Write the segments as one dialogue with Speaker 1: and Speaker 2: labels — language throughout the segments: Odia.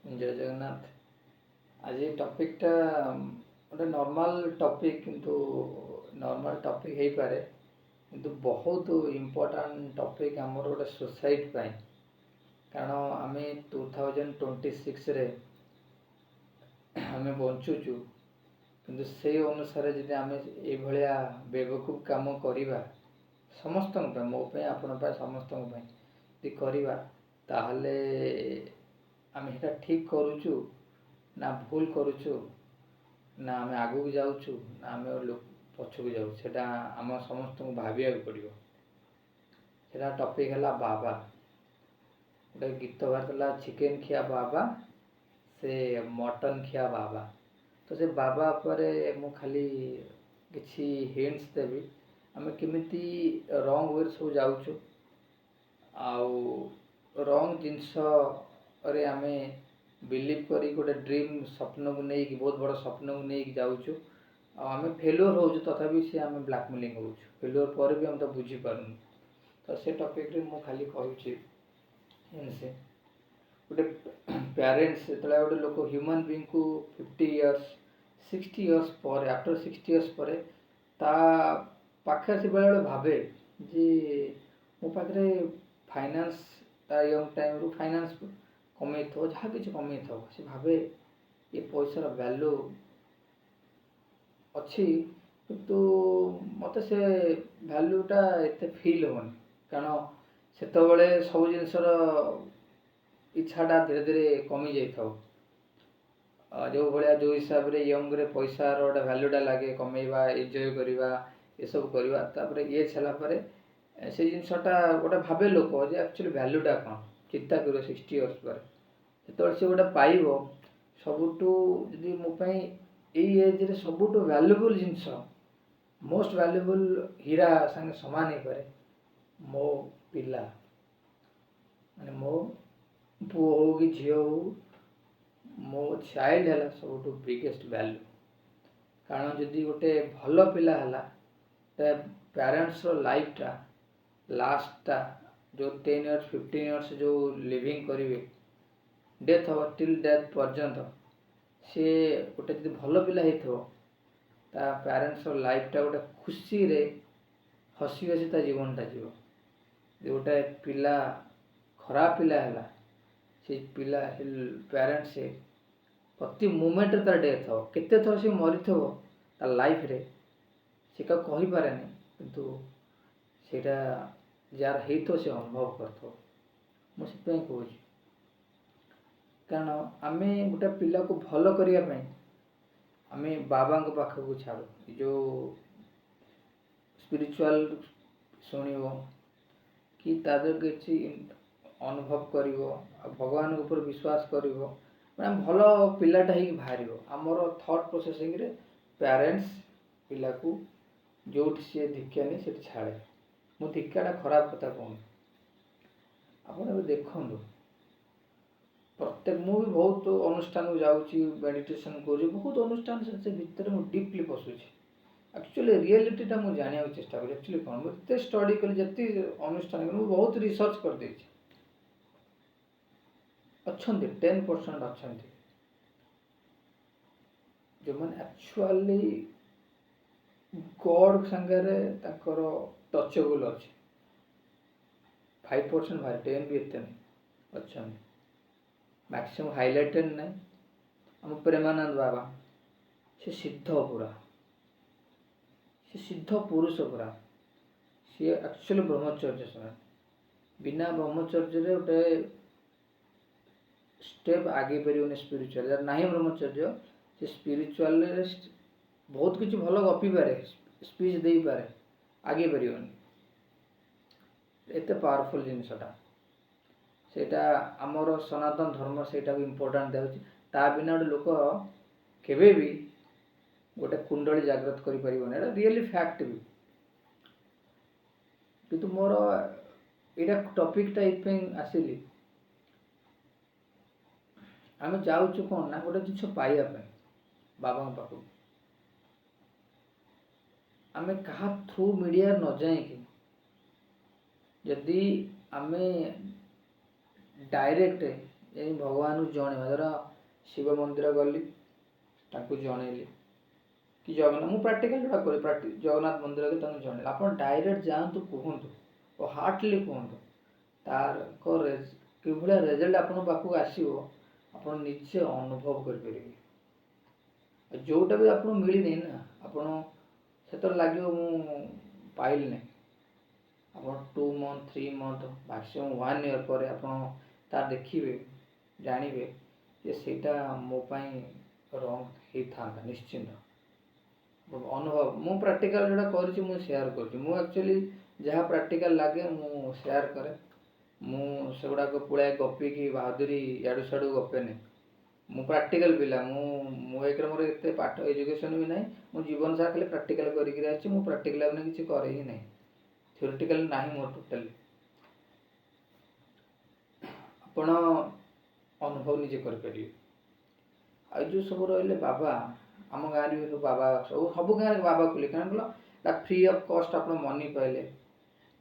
Speaker 1: जय जगन्नाथ। आज ये टॉपिकटा गोटे नॉर्मल टॉपिक किंतु नॉर्मल टॉपिक हो पारे किंतु बहुत इम्पोर्टेंट टॉपिक आमर गोटे सोसाइटी पाई। कारण आम 2026 रे आम बंचुचु किंतु से अनुसार जदि आम ये बेवकूफ काम करवा समस्त मो आपण समस्त यदि करवा ताहले आम सेटा ठीक करुचु ना भूल करुचु ना आम आगू जाऊचु ना आम पछक जाऊँ सेटा आम समस्त भाविया पड़ो। सेटा टॉपिक है बाबा। गोटे गीत बाहर चिकेन खिया बाबा से मटन खिया बाबा। तो से बाबा पर मु खाली किसी हिंट्स देवी आम केमिति रंग वे सब जाऊचु आउ रंग जिनस रे आम बिलीव करी गोटे ड्रीम स्वप्न को नहीं बहुत बड़ स्वप्न को नहीं जाऊचु आम फेल्योर हो तथापि सी आम ब्लैकमेलिंग हो फेल्योर पर भी हम तो बुझीपारूँ। तो से टॉपिक रे मु खाली कहूँ से गोटे पेरेंट्स जो गोटे लोक ह्यूमन बीइंग को 50 इयर्स 60 इयर्स पर आफ्टर 60 इयर्स पर ता पाखे से बेले भावे जे मो पाखे फाइनेंस यंग टाइम रू फाइनेंस कमे जहाँ किसी कमे से भावे ये पैसार वैल्यू अच्छी किंतु मत से वैल्यूटा एत फिल होनी। कारण से सब जिनसर इच्छाटा धीरे धीरे कमी जाइए जो भाया जो हिसाब से यंग रे पैसार गोटे वैल्यूटा लगे कमेवा एंजॉय करवा ये सब करवा एज है से जिनसटा गोटे भावे लोक जे एक्चुअली वैल्यूटा कौन चिंता कर 60 इयर्स पर जो से गोटे पाइब सबुठू जदि मोपाई यही एज सबुठू वैल्यूबल जिनस मोस्ट वैल्यूबल हीरा संगे सामान हो पाए मो पिला माने मो पुओ हो कि झील हो मो चाइल्ड है सब बिगेस्ट वैल्यू। कारण जदि गोटे भल पिला है तो पेरेंट्स लाइफटा लास्टा जो 10 इयर्स 15 इयर्स जो लिविंग करेंगे डेथ हम टिल डेथ पर्यंत सी गोटे जब भल पिला होता पेरेंट्स लाइफटा गोटे खुशी रे हसी हसी ता जीवनटा जीव। गोटे पिला खराब पिला है से पिला पेरेंट्स प्रति मोमेंट तार डेथ हो केते थर से मरी ता लाइफ रे से कहीपे किंतु सेटा जार हो से अनुभव कर मुझे कहूँ। कारण आम गोटे पिला को भल करने आम बाबा पाखक छाड़ू जो स्पिरिचुअल शुणव कि तादर किसी अनुभव कर भगवान ऊपर विश्वास कर भल पिलाटा ही बाहर आमर थॉट प्रोसेसिंग रे पेरेंट्स पिला को जो सी दीक्षा नहीं से छाड़े मु दीक्षाटा खराब कथा कहूँ आप देखूँ प्रत्येक मु भी बहुत अनुष्ठान को जाऊँगी मेडिटेशन कर बहुत अनुष्ठान से भितर मुझे डीपली पशुची एक्चुअली रियलिटीटा मुझे जाना चेष्टा कर एक्चुअली कौन मुझे स्टडी कली जी अनुष्ठान कर बहुत रिसर्च कर देछि अच्छा 10% अच्छा जो मैंने एक्चुअली गॉड संगे टचेबल अच्छे 5% भाई 10 भी एत नहीं अच्छा मैक्सिमम हाइलाइटेड नहीं आम प्रेमानंद बाबा से सिद्ध पूरा से सिद्ध पुरुष पूरा सी एक्चुअली ब्रह्मचर्य समय बिना ब्रह्मचर्य गोटे स्टेप आगे पारे स्पिरिचुअल ना ब्रह्मचर्य से स्पिरिचुअल बहुत किसी भल गपी पारे स्पीच दे पारे आगे पार एत पावरफुल जिनसटा सेटा आमर सनातन धर्म से इम्पोर्टाट देती ता बिना गोटे लोक केवे भी गोटे कुंडली जागृत कर रियली फैक्ट भी किंतु मोर यहाँ टॉपिकटा ये आसिली आम जाऊँ कौन ना गोटे जिन पाइबापी बाबा पाखु आम क्या थ्रू मीडिया न जाइए जदि आम डायरेक्ट ଏଇ ଭଗବାନଙ୍କୁ ଜଣେଇବା ଧର ଶିବ ମନ୍ଦିର ଗଲି ତାଙ୍କୁ ଜଣେଇଲି କି ଜଗନ୍ନାଥ ମୁଁ ପ୍ରାକ୍ଟିକାଲ ଯୋଉଟା କରେ ଜଗନ୍ନାଥ ମନ୍ଦିର ଗଲି ତାଙ୍କୁ ଜଣେଇଲି ଆପଣ ଡାଇରେକ୍ଟ ଯାଆନ୍ତୁ କୁହନ୍ତୁ ଓ ହାର୍ଟଲି କୁହନ୍ତୁ ତାର କିଭଳିଆ ରେଜଲ୍ଟ ଆପଣଙ୍କ ପାଖକୁ ଆସିବ ଆପଣ ନିଜେ ଅନୁଭବ କରିପାରିବେ। ଯୋଉଟା ବି ଆପଣଙ୍କୁ ମିଳିନି ନା ଆପଣ ସେତେବେଳେ ଲାଗିବ ମୁଁ ପାଇଲି ନାହିଁ। ଆପଣ 2 month 3 month maximum 1 year ପରେ ଆପଣ ତା ଦେଖିବେ ଜାଣିବେ ଯେ ସେଇଟା ମୋ ପାଇଁ ରଙ୍ଗ ହେଇଥାନ୍ତା ନିଶ୍ଚିନ୍ତ। ଅନୁଭବ ମୁଁ ପ୍ରାକ୍ଟିକାଲ ଯୋଉଟା କରିଛି ମୁଁ ସେୟାର କରୁଛି। ମୁଁ ଆକ୍ଚୁଆଲି ଯାହା ପ୍ରାକ୍ଟିକାଲ ଲାଗେ ମୁଁ ସେୟାର କରେ। ମୁଁ ସେଗୁଡ଼ାକ ପୁଳାଏ ଗପିକି ବାହାଦୁରୀ ଇଆଡ଼ୁ ସିଆଡ଼ୁ ଗପେନି। ମୁଁ ପ୍ରାକ୍ଟିକାଲ ପିଲା। ମୁଁ ଏକରେ ମୋର ଏତେ ପାଠ ଏଜୁକେସନ୍ ବି ନାହିଁ। ମୁଁ ଜୀବନ ସାରା ଖାଲି ପ୍ରାକ୍ଟିକାଲ କରିକିରି ଆସିଛି। ମୁଁ ପ୍ରାକ୍ଟିକାଲ ମାନେ କିଛି କରେ ହିଁ ନାହିଁ। ଥିଓରିଟିକାଲ ନାହିଁ ମୋର ଟୋଟାଲି। ଆପଣ ଅନୁଭବ ନିଜେ କରିପାରିବେ। ଆଉ ଯେଉଁ ସବୁ ରହିଲେ ବାବା ଆମ ଗାଁରେ ବି ସବୁ ବାବା ସବୁ ଗାଁରେ ବାବା ଖୋଲେ କାରଣ କହିଲ ତା ଫ୍ରି ଅଫ୍ କଷ୍ଟ ଆପଣ ମନି ପାଇଲେ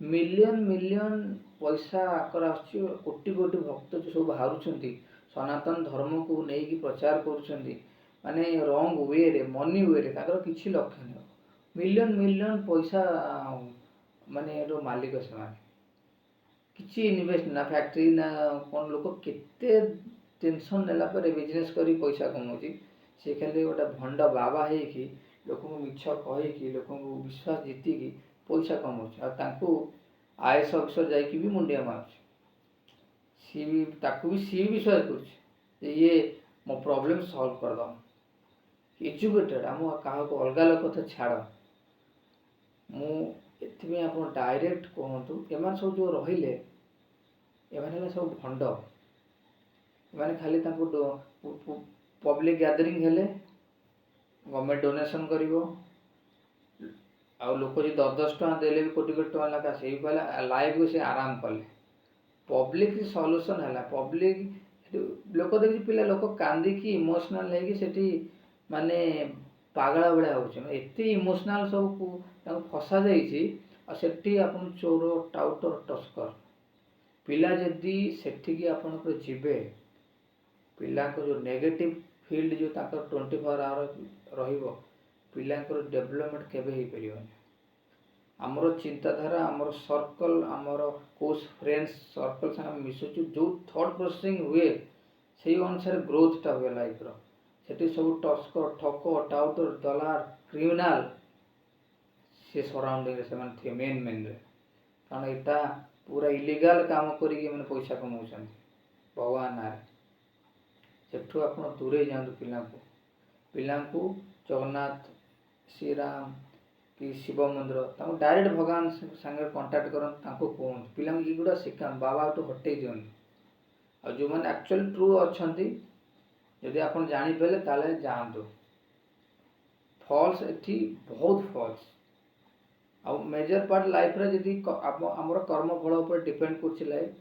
Speaker 1: ମିଲିୟନ ପଇସା ଆକାର ଆସୁଛି କୋଟି କୋଟି ଭକ୍ତ ଯେଉଁ ସବୁ ବାହାରୁଛନ୍ତି ସନାତନ ଧର୍ମକୁ ନେଇକି ପ୍ରଚାର କରୁଛନ୍ତି ମାନେ ରଙ୍ଗ ୱେରେ ମନି ୱେରେ ତାଙ୍କର କିଛି ଲକ୍ଷ୍ୟ ନାହିଁ ମିଲିୟନ ପଇସା ମାନେ ମାଲିକ ସେମାନେ କିଛି ଇନଭେଷ୍ଟ ନା ଫ୍ୟାକ୍ଟ୍ରି ନା କ'ଣ ଲୋକ କେତେ ଟେନସନ୍ ନେଲା ପରେ ବିଜନେସ୍ କରି ପଇସା କମାଉଛି ସେ ଖାଲି ଗୋଟେ ଭଣ୍ଡ ବାବା ହେଇକି ଲୋକଙ୍କୁ ମିଛ କହିକି ଲୋକଙ୍କୁ ବିଶ୍ୱାସ ଜିତିକି ପଇସା କମାଉଛି ଆଉ ତାଙ୍କୁ ଆଇଏଏସ୍ ଅଫିସର ଯାଇକି ବି ମୁଣ୍ଡିଆ ମାରୁଛି ତାକୁ ବି ସିଏ ବିଶ୍ୱାସ କରୁଛି ଯେ ଇଏ ମୋ ପ୍ରୋବ୍ଲେମ୍ ସଲ୍ଭ କରିଦେବ ଏଜୁକେଟେଡ୍ ଆମ କାହାକୁ ଅଲଗା ଲୋକ ତ ଛାଡ଼ ମୁଁ ଏଥିପାଇଁ ଆପଣ ଡାଇରେକ୍ଟ କୁହନ୍ତୁ ଏମାନେ ସବୁ ଯେଉଁ ରହିଲେ ଏମାନେ ହେଲେ ସବୁ ଭଣ୍ଡ ଏମାନେ ଖାଲି ତାଙ୍କୁ ପବ୍ଲିକ୍ ଗ୍ୟାଦରିଂ ହେଲେ ଗଭର୍ଣ୍ଣମେଣ୍ଟ ଡୋନେସନ୍ କରିବ ଆଉ ଲୋକ ଯଦି 10 ଟଙ୍କା ଦେଲେ ବି କୋଟି କୋଟି ଟଙ୍କା ଲେଖା ସେଇ କହିଲା ଲାଇଫ୍କୁ ସେ ଆରାମ କଲେ ପବ୍ଲିକ୍ ସଲ୍ୟୁସନ୍ ହେଲା ପବ୍ଲିକ୍ ଲୋକ ଦେଖିଛି ପିଲା ଲୋକ କାନ୍ଦିକି ଇମୋସନାଲ୍ ହେଇକି ସେଠି ମାନେ ପାଗଳା ଭଳିଆ ହେଉଛି ଏତେ ଇମୋସନାଲ୍ ସବୁ ତାଙ୍କୁ ଫସା ଯାଇଛି ଆଉ ସେଠି ଆପଣ ଚୋର ଟାଉଟର ଟସ୍କର ପିଲା ଯଦି ସେଠିକି ଆପଣଙ୍କର ଯିବେ ପିଲାଙ୍କ ଯେଉଁ ନେଗେଟିଭ୍ ଫିଲ୍ଡ ଯେଉଁ ତାଙ୍କର 24 hours ରହିବ ପିଲାଙ୍କର ଡେଭଲପମେଣ୍ଟ କେବେ ହେଇପାରିବନି ଆମର ଚିନ୍ତାଧାରା ଆମର ସର୍କଲ୍ ଆମର କେଉଁ ଫ୍ରେଣ୍ଡସ୍ ସର୍କଲ୍ ସାଙ୍ଗେ ମିଶୁଛୁ ଯେଉଁ ଥଟ୍ ପ୍ରୋସେସିଂ ହୁଏ ସେଇ ଅନୁସାରେ ଗ୍ରୋଥଟା ହୁଏ ଲାଇଫ୍ର ସେଠି ସବୁ ଟସ୍କର ଠକ ଟାଉଟର ଦଲାର କ୍ରିମିନାଲ ସେ ସରାଉଣ୍ଡିଂରେ ସେମାନେ ଥିବେ ମେନ୍ରେ କାରଣ ଏଇଟା ପୁରା ଇଲିଗାଲ କାମ କରିକି ମାନେ ପଇସା କମାଉଛନ୍ତି ଭଗବାନ ନାଁରେ ସେଠୁ ଆପଣ ଦୂରେଇ ଯାଆନ୍ତୁ ପିଲାଙ୍କୁ ଜଗନ୍ନାଥ ଶ୍ରୀରାମ କି ଶିବ ମନ୍ଦିର ତାଙ୍କୁ ଡାଇରେକ୍ଟ ଭଗବାନ ସାଙ୍ଗରେ କଣ୍ଟାକ୍ଟ କରନ୍ତୁ ତାଙ୍କୁ କୁହନ୍ତୁ ପିଲାଙ୍କୁ ଏଗୁଡ଼ା ଶିଖାନ୍ତୁ ବାବାଠୁ ହଟେଇ ଦିଅନ୍ତୁ ଆଉ ଯେଉଁମାନେ ଆକ୍ଚୁଆଲି ଟ୍ରୁ ଅଛନ୍ତି ଯଦି ଆପଣ ଜାଣିପାରିଲେ ତାହେଲେ ଯାଆନ୍ତୁ ଫଲ୍ସ ଏଠି ବହୁତ ଫଲ୍ସ ଆଉ ମେଜର ପାର୍ଟ ଲାଇଫ୍ରେ ଯଦି ଆମର କର୍ମଫଳ ଉପରେ ଡିପେଣ୍ଡ କରୁଛି ଲାଇଫ୍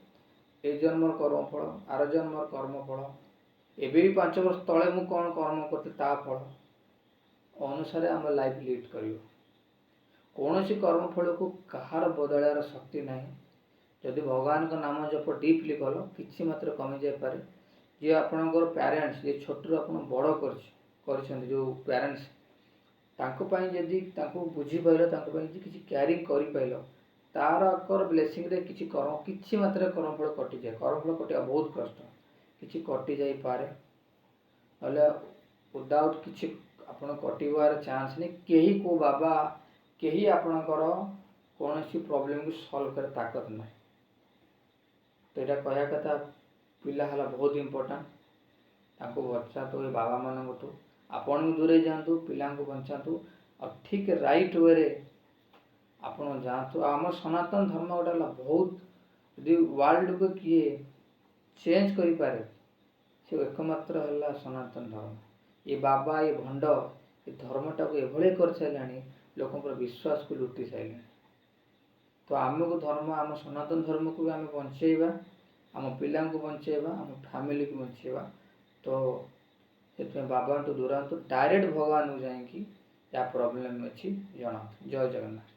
Speaker 1: ଏଇ ଜନ୍ମର କର୍ମଫଳ ଆର ଜନ୍ମର କର୍ମଫଳ ଏବେ ବି 5 ବର୍ଷ ତଳେ ମୁଁ କ'ଣ କର୍ମ କରୁଛି ତା ଫଳ ଅନୁସାରେ ଆମ ଲାଇଫ୍ ଲିଡ୍ କରିବ କୌଣସି କର୍ମଫଳକୁ କାହାର ବଦଳାଇବାର ଶକ୍ତି ନାହିଁ ଯଦି ଭଗବାନଙ୍କ ନାମ ଜପ ଡିପ୍ଲି କଲ କିଛି ମାତ୍ର କମିଯାଇପାରେ ଯିଏ ଆପଣଙ୍କର ପ୍ୟାରେଣ୍ଟସ୍ ଯିଏ ଛୋଟରୁ ଆପଣ ବଡ଼ କରିଛନ୍ତି ଯେଉଁ ପ୍ୟାରେଣ୍ଟସ୍ ତାଙ୍କ ପାଇଁ ଯଦି ତାଙ୍କୁ ବୁଝିପାରିଲ ତାଙ୍କ ପାଇଁ ଯଦି କିଛି କ୍ୟାରିଂ କରିପାରିଲ ତାର ବ୍ଲେସିଂରେ କିଛି ମାତ୍ରାରେ କର୍ମଫଳ କଟିଯାଏ କର୍ମଫଳ କଟିବା ବହୁତ କଷ୍ଟ କିଛି କଟିଯାଇପାରେ ନହେଲେ ୱିଦାଉଟ୍ କିଛି ଆପଣ କଟିବାର ଚାନ୍ସ ନାହିଁ କେହି କେଉଁ ବାବା କେହି ଆପଣଙ୍କର କୌଣସି ପ୍ରୋବ୍ଲେମକୁ ସଲ୍ଭ କରିବା ତାକତ ନାହିଁ ତ ଏଇଟା କହିବା କଥା ପିଲା ହେଲା ବହୁତ ଇମ୍ପୋର୍ଟାଣ୍ଟ ତାଙ୍କୁ ବଞ୍ଚାନ୍ତୁ ଏ ବାବାମାନଙ୍କଠୁ ଆପଣ ବି ଦୂରେଇ ଯାଆନ୍ତୁ ପିଲାଙ୍କୁ ବଞ୍ଚାନ୍ତୁ ଆଉ ଠିକ୍ ରାଇଟ୍ ୱେରେ ଆପଣ ଯାଆନ୍ତୁ ଆଉ ଆମ ସନାତନ ଧର୍ମ ଗୋଟେ ହେଲା ବହୁତ ଯଦି ୱାର୍ଲଡକୁ କିଏ ଚେଞ୍ଜ କରିପାରେ ସେ ଏକମାତ୍ର ହେଲା ସନାତନ ଧର୍ମ ଏ ବାବା ଏ ଭଣ୍ଡ ଏ ଧର୍ମଟାକୁ ଏଭଳି କରିସାରିଲାଣି ଲୋକଙ୍କର ବିଶ୍ୱାସକୁ ଲୁଟି ସାରିଲାଣି ତ ଆମକୁ ଧର୍ମ ଆମ ସନାତନ ଧର୍ମକୁ ବି ଆମେ ବଞ୍ଚେଇବା ଆମ ପିଲାଙ୍କୁ ବଞ୍ଚେଇବା ଆମ ଫ୍ୟାମିଲିକୁ ବଞ୍ଚେଇବା ତ ସେଥିପାଇଁ ବାବାଠୁ ଦୂରାନ୍ତୁ ଡାଇରେକ୍ଟ ଭଗବାନଙ୍କୁ ଯାଇକି ଯାହା ପ୍ରୋବ୍ଲେମ୍ ଅଛି ଜଣାନ୍ତୁ ଜୟ ଜଗନ୍ନାଥ।